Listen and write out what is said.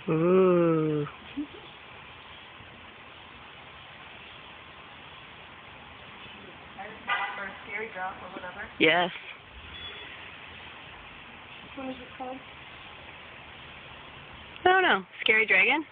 Ooh. Or a scary drop or whatever. Yes. What is it called? I don't know. Scary Dragon?